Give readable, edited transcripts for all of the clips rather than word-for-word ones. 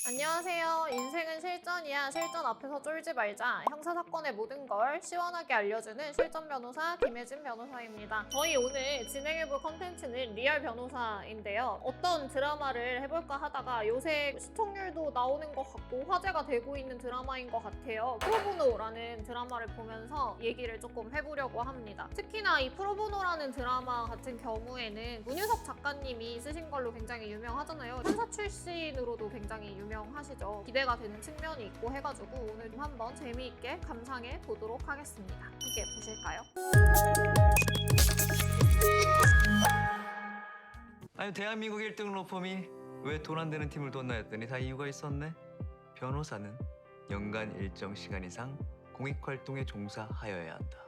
안녕하세요. 인생은 실전이야. 실전 앞에서 쫄지 말자. 형사사건의 모든 걸 시원하게 알려주는 실전 변호사 김혜진 변호사입니다. 저희 오늘 진행해볼 컨텐츠는 리얼 변호사인데요. 어떤 드라마를 해볼까 하다가 요새 시청률도 나오는 것 같고 화제가 되고 있는 드라마인 것 같아요. 프로보노라는 드라마를 보면서 얘기를 조금 해보려고 합니다. 특히나 이 프로보노라는 드라마 같은 경우에는 문유석 작가님이 쓰신 걸로 굉장히 유명하잖아요. 판사 출신으로도 굉장히 유명하시죠. 기대가 되는 측면이 있고 해가지고 오늘 좀 한번 재미있게 감상해 보도록 하겠습니다. 함께 보실까요? 아니 대한민국 1등 로펌이 왜 돈 안 되는 팀을 뒀나 했더니 다 이유가 있었네. 변호사는 연간 일정 시간 이상 공익활동에 종사하여야 한다.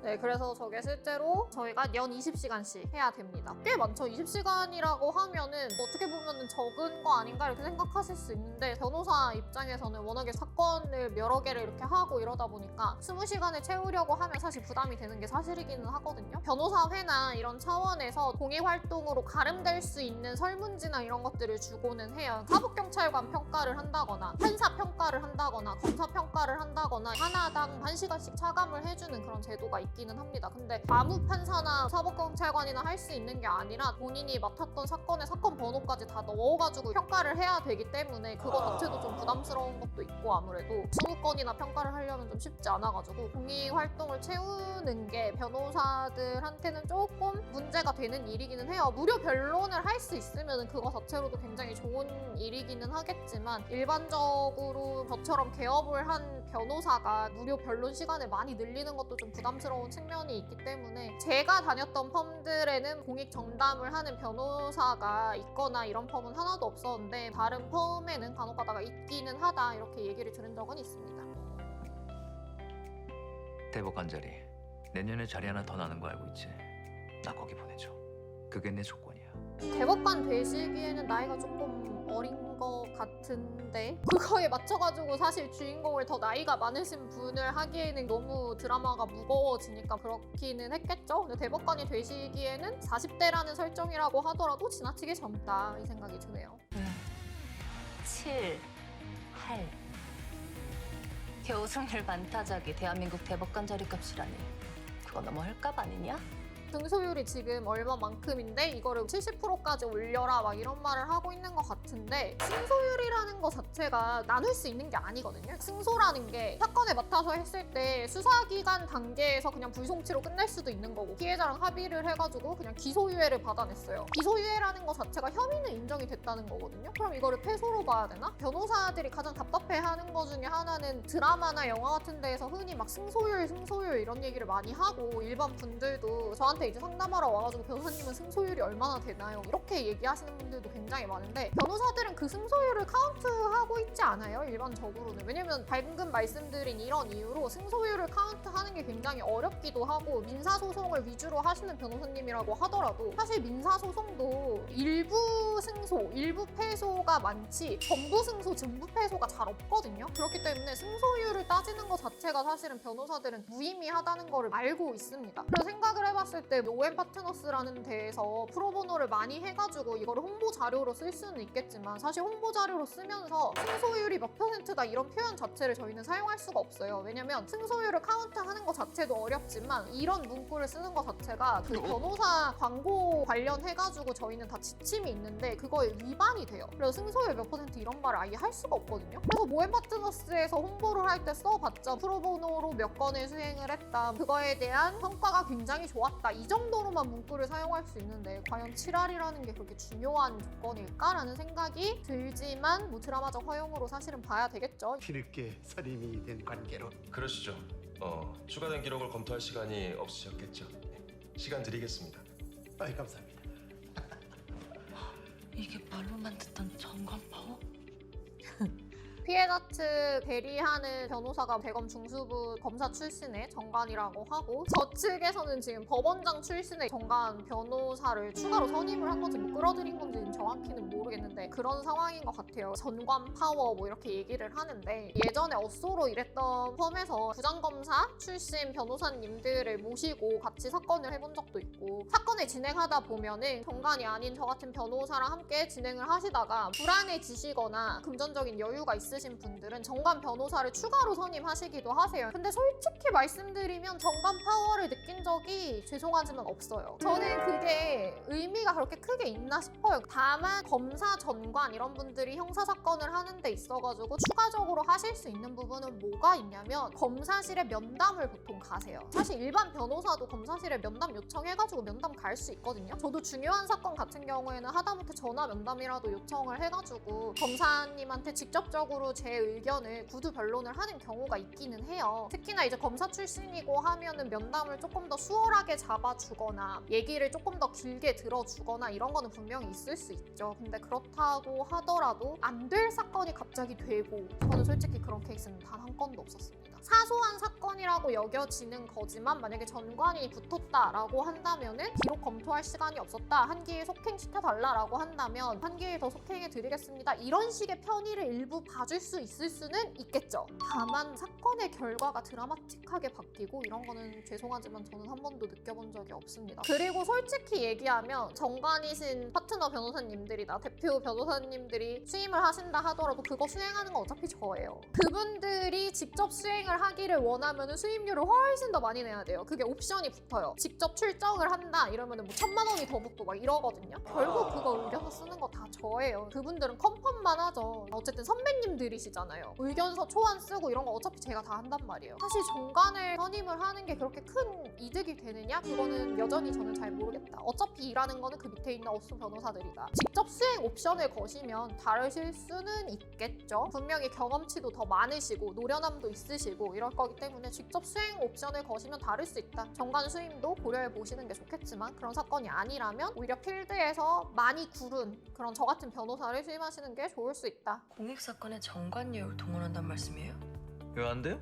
네, 그래서 저게 실제로 저희가 연 20시간씩 해야 됩니다. 꽤 많죠? 20시간이라고 하면은 어떻게 보면 적은 거 아닌가 이렇게 생각하실 수 있는데 변호사 입장에서는 워낙에 사건을 여러 개를 이렇게 하고 이러다 보니까 20시간을 채우려고 하면 사실 부담이 되는 게 사실이기는 하거든요. 변호사회나 이런 차원에서 공익활동으로 가름될 수 있는 설문지나 이런 것들을 주고는 해요. 사법경찰관 평가를 한다거나 판사 평가를 한다거나 검사 평가를 한다거나 하나당 1시간씩 차감을 해주는 그런 제도가 있기는 합니다. 근데 아무 판사나 사법경찰관이나 할 수 있는 게 아니라 본인이 맡았던 사건의 사건 번호까지 다 넣어가지고 평가를 해야 되기 때문에 그거 자체도 좀 부담스러운 것도 있고 아무래도 20건이나 평가를 하려면 좀 쉽지 않아가지고 공익활동을 채우는 게 변호사들한테는 조금 문제가 되는 일이기는 해요. 무료 변론을 할 수 있으면 그거 자체로도 굉장히 좋은 일이기는 하겠지만 일반적으로 저처럼 개업을 한 변호사가 무료 변론 시간을 많이 늘리는 것도 좀 부담스러운 측면이 있기 때문에 제가 다녔던 펌들에는 공익 정담을 하는 변호사가 있거나 이런 펌은 하나도 없었는데 다른 펌에는 간혹 가다가 있기는 하다 이렇게 얘기를 들은 적은 있습니다. 대법관 자리 내년에 자리 하나 더 나는 거 알고 있지? 나 거기 보내줘. 그게 내 조건이야. 대법관 되시기에는 나이가 조금 어린 것 같은데 그거에 맞춰가지고 사실 주인공을 더 나이가 많으신 분을 하기에는 너무 드라마가 무거워지니까 그렇기는 했겠죠? 근데 대법관이 되시기에는 40대라는 설정이라고 하더라도 지나치게 젊다 이 생각이 드네요. 7, 8. 겨우 승률 반타작이 대한민국 대법관 자리값이라니. 그거 너무 헐값 아니냐? 등소율이 지금 얼마만큼인데 이거를 70%까지 올려라 막 이런 말을 하고 있는 것 같은데 승소율이라는 것 자체가 나눌 수 있는 게 아니거든요. 승소라는 게 사건에 맡아서 했을 때 수사기관 단계에서 그냥 불송치로 끝낼 수도 있는 거고 피해자랑 합의를 해가지고 그냥 기소유예를 받아냈어요. 기소유예라는 것 자체가 혐의는 인정이 됐다는 거거든요. 그럼 이거를 패소로 봐야 되나? 변호사들이 가장 답답해하는 것 중에 하나는 드라마나 영화 같은 데에서 흔히 막 승소율 이런 얘기를 많이 하고 일반 분들도 저한테 이제 상담하러 와가지고 변호사님은 승소율이 얼마나 되나요? 이렇게 얘기하시는 분들도 굉장히 많은데 변호사들은 그 승소율을 카운트하고 있지 않아요? 일반적으로는. 왜냐면 방금 말씀드린 이런 이유로 승소율을 카운트하는 게 굉장히 어렵기도 하고 민사소송을 위주로 하시는 변호사님이라고 하더라도 사실 민사소송도 일부 승소, 일부 패소가 많지 전부 승소, 전부 패소가 잘 없거든요. 그렇기 때문에 승소율을 따지는 것 자체가 사실은 변호사들은 무의미하다는 거를 알고 있습니다. 그래서 생각을 해봤을 때 OM 파트너스라는 데에서 프로보노를 많이 해가지고 이거를 홍보 자료로 쓸 수는 있겠지만 사실 홍보 자료로 쓰면서 승소율이 몇 %다 이런 표현 자체를 저희는 사용할 수가 없어요. 왜냐면 승소율을 카운트하는 것 자체도 어렵지만 이런 문구를 쓰는 것 자체가 그 변호사 광고 관련해가지고 저희는 다 지침이 있는데 그거에 위반이 돼요. 그래서 승소율 몇 % 이런 말을 아예 할 수가 없거든요. 그래서 OM 파트너스에서 홍보를 할 때 써봤자 프로보노로 몇 건을 수행을 했다. 그거에 대한 평가가 굉장히 좋았다. 이 정도로만 문구를 사용할 수 있는데 과연 7할이라는 게 그렇게 중요한 조건일까라는 생각이 들지만 뭐 드라마적 허용으로 사실은 봐야 되겠죠. 뒤늦게 선임이 된 관계로 그러시죠. 추가된 기록을 검토할 시간이 없으셨겠죠. 네, 시간 드리겠습니다. 아이 감사합니다. 이게 말로만 듣던 정관파워? 피해자 측 대리하는 변호사가 대검 중수부 검사 출신의 정관이라고 하고, 저 측에서는 지금 법원장 출신의 정관 변호사를 추가로 선임을 한 건지 뭐 끌어들인 건지는 정확히는 모르겠는데 그런 상황인 것 같아요. 전관 파워 뭐 이렇게 얘기를 하는데, 예전에 어쏘로 일했던 펌에서 부장검사 출신 변호사님들을 모시고 같이 사건을 해본 적도 있고, 사건을 진행하다 보면은 정관이 아닌 저 같은 변호사랑 함께 진행을 하시다가 불안해지시거나 금전적인 여유가 있으신 분들은 정관 변호사를 추가로 선임하시기도 하세요. 근데 솔직히 말씀드리면 정관 파워를 느낀 적이 죄송하지만 없어요. 저는 그게 의미가 그렇게 크게 있나 싶어요. 다만 검사, 전관 이런 분들이 형사사건을 하는 데 있어가지고 추가적으로 하실 수 있는 부분은 뭐가 있냐면, 검사실에 면담을 보통 가세요. 사실 일반 변호사도 검사실에 면담 요청해가지고 면담 갈 수 있거든요. 저도 중요한 사건 같은 경우에는 하다못해 전화 면담이라도 요청을 해가지고 검사님한테 직접적으로 제 의견을 구두 변론을 하는 경우가 있기는 해요. 특히나 이제 검사 출신이고 하면은 면담을 조금 더 수월하게 잡아주거나 얘기를 조금 더 길게 들어주거나 이런 거는 분명히 있을 수 있죠. 근데 그렇다고 하더라도 안 될 사건이 갑자기 되고, 저는 솔직히 그런 케이스는 단 한 건도 없었습니다. 사소한 사건이라고 여겨지는 거지만 만약에 전관이 붙었다라고 한다면은 비록 검토할 시간이 없었다, 한 기일 속행시켜달라라고 한다면 한 기일 더 속행해드리겠습니다, 이런 식의 편의를 일부 봐줄 수 있을 수는 있겠죠. 다만 사건의 결과가 드라마틱하게 바뀌고 이런 거는 죄송하지만 저는 한 번도 느껴본 적이 없습니다. 그리고 솔직히 얘기하면 정관이신 파트너 변호사님들이나 대표 변호사님들이 수임을 하신다 하더라도 그거 수행하는 건 어차피 저예요. 그분들이 직접 수행을 하기를 원하면 수임료를 훨씬 더 많이 내야 돼요. 그게 옵션이 붙어요. 직접 출정을 한다 이러면 뭐 1,000만 원이 더 붙고 막 이러거든요. 결국 그거 의견서 쓰는 거 다 저예요. 그분들은 컨펌만 하죠. 어쨌든 선배님들이시잖아요. 의견서 초안 쓰고 이런 거 어차피 제가 다 한단 말이에요. 사실 정관을 선임을 하는 게 그렇게 큰 이득이 되느냐? 그거는 여전히 저는 잘 모르겠다. 어차피 일하는 거는 그 밑에 있는 어수 변호사들이다. 직접 수행 옵션을 거시면 다르실 수는 있겠죠. 분명히 경험치도 더 많으시고 노련함도 있으시고 이럴 거기 때문에 직접 수행 옵션을 거시면 다를 수 있다. 정관 수임도 고려해 보시는 게 좋겠지만, 그런 사건이 아니라면 오히려 필드에서 많이 구른 그런 저 같은 변호사를 수임하시는 게 좋을 수 있다. 공익사건에 정관예우를 동원한단 말씀이에요? 왜 안 돼요?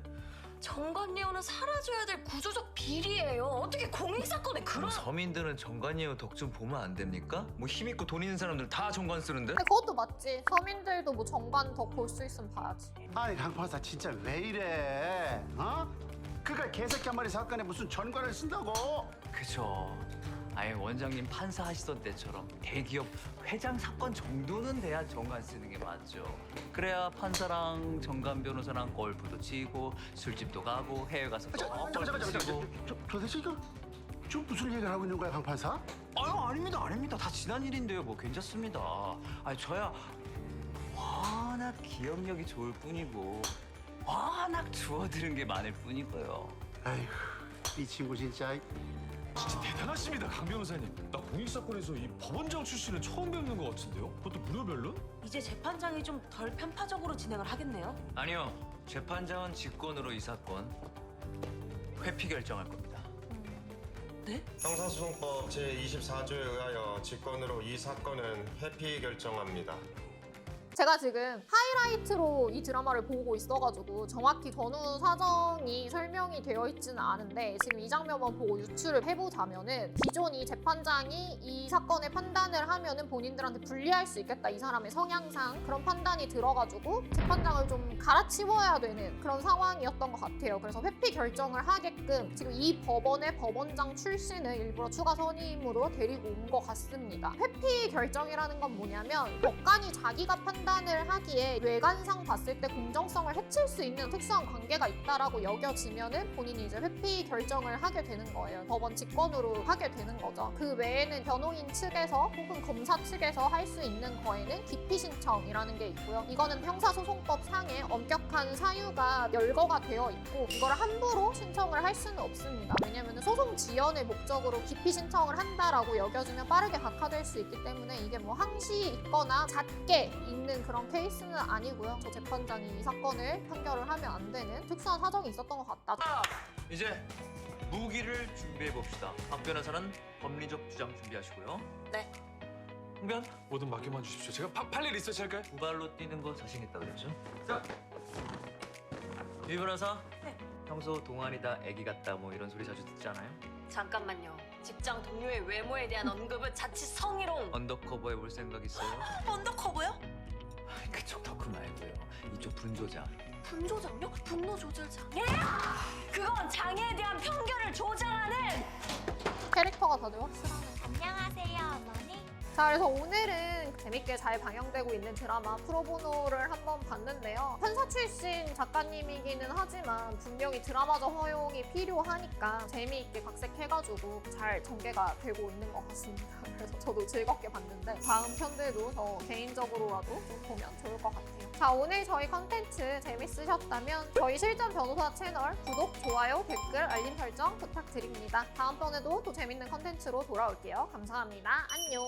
정관예우는 사라져야 될 구조적 비리예요. 어떻게 공익사건에 그런... 서민들은 정관예우 덕 좀 보면 안 됩니까? 뭐 힘있고 돈 있는 사람들 다 정관 쓰는데? 근데 그것도 맞지. 서민들도 뭐 정관 더 볼 수 있으면 봐야지. 아니 강판사 진짜 왜 이래? 어? 그가 개새끼 한 마리 사건에 무슨 전관을 쓴다고? 그죠. 아예 원장님 판사 하시던 때처럼 대기업 회장 사건 정도는 돼야 정관 쓰는 게 맞죠. 그래야 판사랑 정관 변호사랑 골프도 치고 술집도 가고 해외 가서 골프 치고. 도대체 이거 지금 무슨 얘기를 하고 있는 거야 강판사? 아유 아닙니다. 다 지난 일인데요. 뭐 괜찮습니다. 아니 저야 워낙 기억력이 좋을 뿐이고 워낙 주워들은 게 많을 뿐이고요. 아이고 이 친구 진짜. 진짜 대단하십니다, 강 변호사님. 나 공익사건에서 이 법원장 출신은 처음 뵙는 것 같은데요? 그것도 무료 변론? 이제 재판장이 좀 덜 편파적으로 진행을 하겠네요. 아니요. 재판장은 직권으로 이 사건 회피 결정할 겁니다. 형사소송법 제24조에 의하여 직권으로 이 사건은 회피 결정합니다. 제가 지금 하이라이트로 이 드라마를 보고 있어가지고 정확히 전후 사정이 설명이 되어 있지는 않은데, 지금 이 장면만 보고 유추를 해보자면은 기존 이 재판장이 이 사건의 판단을 하면은 본인들한테 불리할 수 있겠다, 이 사람의 성향상 그런 판단이 들어가지고 재판장을 좀 갈아치워야 되는 그런 상황이었던 것 같아요. 그래서 회피 결정을 하게끔 지금 이 법원의 법원장 출신을 일부러 추가 선임으로 데리고 온 것 같습니다. 회피 결정이라는 건 뭐냐면, 법관이 자기가 판단을 하기에 외관상 봤을 때 공정성을 해칠 수 있는 특수한 관계가 있다라고 여겨지면은 본인이 이제 회피 결정을 하게 되는 거예요. 법원 직권으로 하게 되는 거죠. 그 외에는 변호인 측에서 혹은 검사 측에서 할 수 있는 거에는 기피 신청이라는 게 있고요. 이거는 형사소송법 상에 엄격한 사유가 열거가 되어 있고, 이걸 함부로 신청을 할 수는 없습니다. 왜냐면 소송 지연의 목적으로 기피 신청을 한다라고 여겨지면 빠르게 각하될 수 있기 때문에 이게 뭐 항시 있거나 잦게 있는 그런 케이스는 아니고요. 저 재판장이 이 사건을 판결을 하면 안 되는 특수한 사정이 있었던 것 같다. 이제 무기를 준비해 봅시다. 박 변호사는 법리적 주장 준비하시고요. 네. 흥변? 뭐든 맡겨만 주십시오. 제가 빨리 리서치 할까요? 두 발로 뛰는 거 자신 있다 그랬죠? 자, 유 변호사. 평소 동안이다, 애기 같다 뭐 이런 소리 자주 듣잖아요. 잠깐만요. 직장 동료의 외모에 대한 언급은 자칫 성희롱. 언더커버 해볼 생각 있어요? 언더커버요? 그쪽 덕후 말고요. 이쪽 분조장. 분조장요? 분노 조절 장애? 그건 장애에 대한 편견을 조장하는. 캐릭터가 다들 확실하네. 안녕하세요, 어머니. 자, 그래서 오늘은 재밌게 잘 방영되고 있는 드라마 프로보노를 한번 봤는데요. 판사 출신 작가님이기는 하지만 분명히 드라마적 허용이 필요하니까 재미있게 각색해가지고 잘 전개가 되고 있는 것 같습니다. 그래서 저도 즐겁게 봤는데 다음 편들도 저 개인적으로라도 좀 보면 좋을 것 같아요. 자, 오늘 저희 컨텐츠 재밌으셨다면 저희 실전 변호사 채널 구독, 좋아요, 댓글, 알림 설정 부탁드립니다. 다음번에도 또 재밌는 컨텐츠로 돌아올게요. 감사합니다. 안녕.